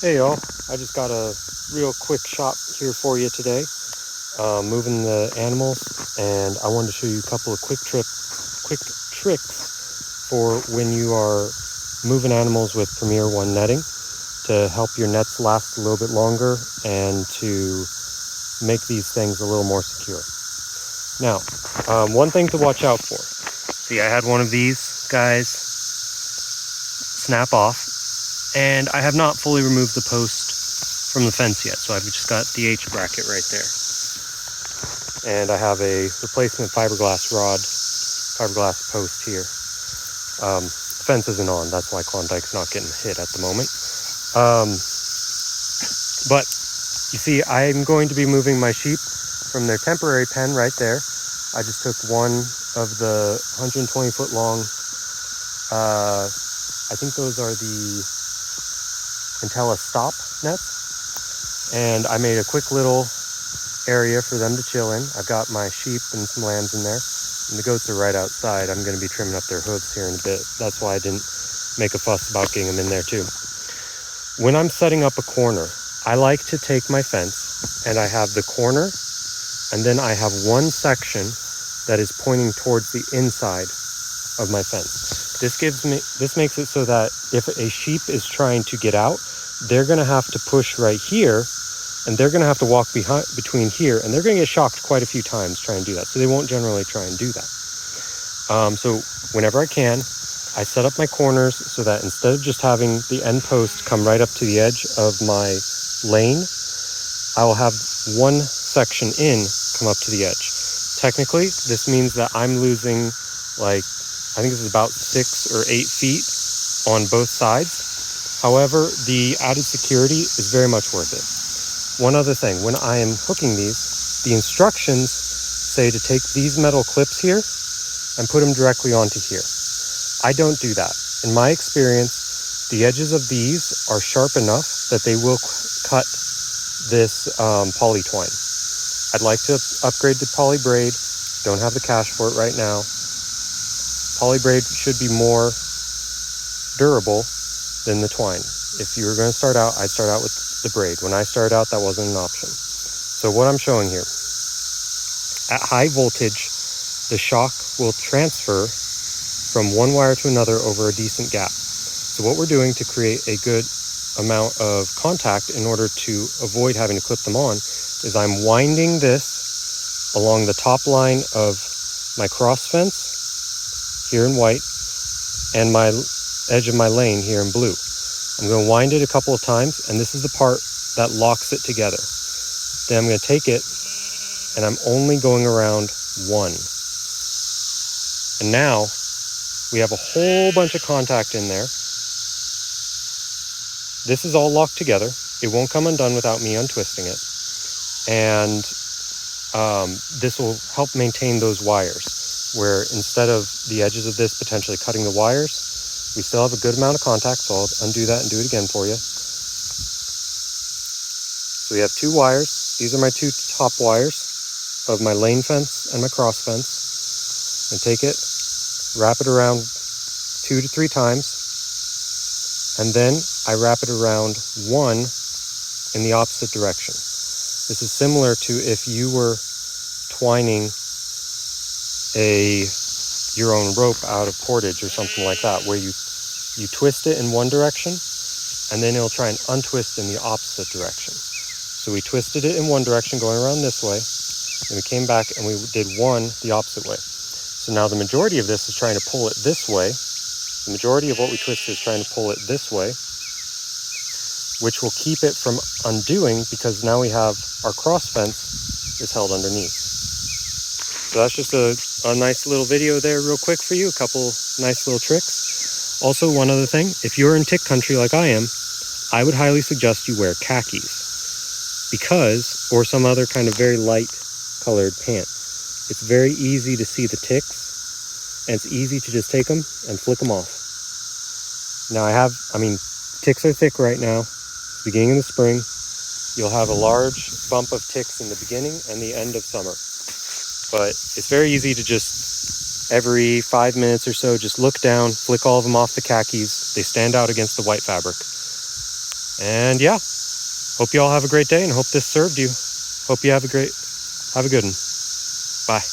Hey y'all, I just got a real quick shot here for you today, moving the animals, and I wanted to show you a couple of quick tricks for when you are moving animals with Premier1 netting to help your nets last a little bit longer and to make these things a little more secure. Now, one thing to watch out for. See, I had one of these guys snap off, and I have not fully removed the post from the fence yet, so I've just got the H bracket right there. And I have a replacement fiberglass post here. The fence isn't on, that's why Klondike's not getting hit at the moment. But you see, I'm going to be moving my sheep from their temporary pen right there. I just took one of the 120 foot long, I think those are the Intella stop nets, and I made a quick little area for them to chill in. I've got my sheep and some lambs in there, and the goats are right outside. I'm going to be trimming up their hooves here in a bit. That's why I didn't make a fuss about getting them in there too. When I'm setting up a corner, I like to take my fence and I have the corner, and then I have one section that is pointing towards the inside of my fence. This makes it so that if a sheep is trying to get out, they're going to have to push right here, and they're going to have to walk between here, and they're going to get shocked quite a few times trying to do that. So they won't generally try and do that. So whenever I can, I set up my corners so that instead of just having the end post come right up to the edge of my lane, I will have one section in come up to the edge. Technically, this means that I'm losing, like, I think this is about 6 or 8 feet on both sides. However, the added security is very much worth it. One other thing, when I am hooking these, the instructions say to take these metal clips here and put them directly onto here. I don't do that. In my experience, the edges of these are sharp enough that they will cut this poly twine. I'd like to upgrade to poly braid. Don't have the cash for it right now. Poly braid should be more durable than the twine. If you were going to start out, I'd start out with the braid. When I started out, that wasn't an option. So what I'm showing here, at high voltage, the shock will transfer from one wire to another over a decent gap. So what we're doing to create a good amount of contact in order to avoid having to clip them on is I'm winding this along the top line of my cross fence here in white and my edge of my lane here in blue. I'm going to wind it a couple of times, and this is the part that locks it together. Then I'm going to take it, and I'm only going around one. And now we have a whole bunch of contact in there. This is all locked together. It won't come undone without me untwisting it. And this will help maintain those wires, where instead of the edges of this potentially cutting the wires, we still have a good amount of contact, so I'll undo that and do it again for you. So we have 2 wires. These are my 2 top wires of my lane fence and my cross fence. And take it, wrap it around 2 to 3 times, and then I wrap it around 1 in the opposite direction. This is similar to if you were twining your own rope out of cordage or something like that, where you twist it in one direction and then it'll try and untwist in the opposite direction. So we twisted it in one direction going around this way, and we came back and we did one the opposite way. So now the majority of this is trying to pull it this way. The majority of what we twisted is trying to pull it this way, which will keep it from undoing because now we have our cross fence is held underneath. So that's just a nice little video there real quick for you, a couple nice little tricks. Also, one other thing, if you're in tick country like I am, I would highly suggest you wear khakis or some other kind of very light colored pant. It's very easy to see the ticks, and it's easy to just take them and flick them off. Now ticks are thick right now. It's the beginning of the spring. You'll have a large bump of ticks in the beginning and the end of summer. But it's very easy to just, every 5 minutes or so, just look down, flick all of them off the khakis. They stand out against the white fabric. And yeah, hope you all have a great day and hope this served you. Hope you have a good one. Bye.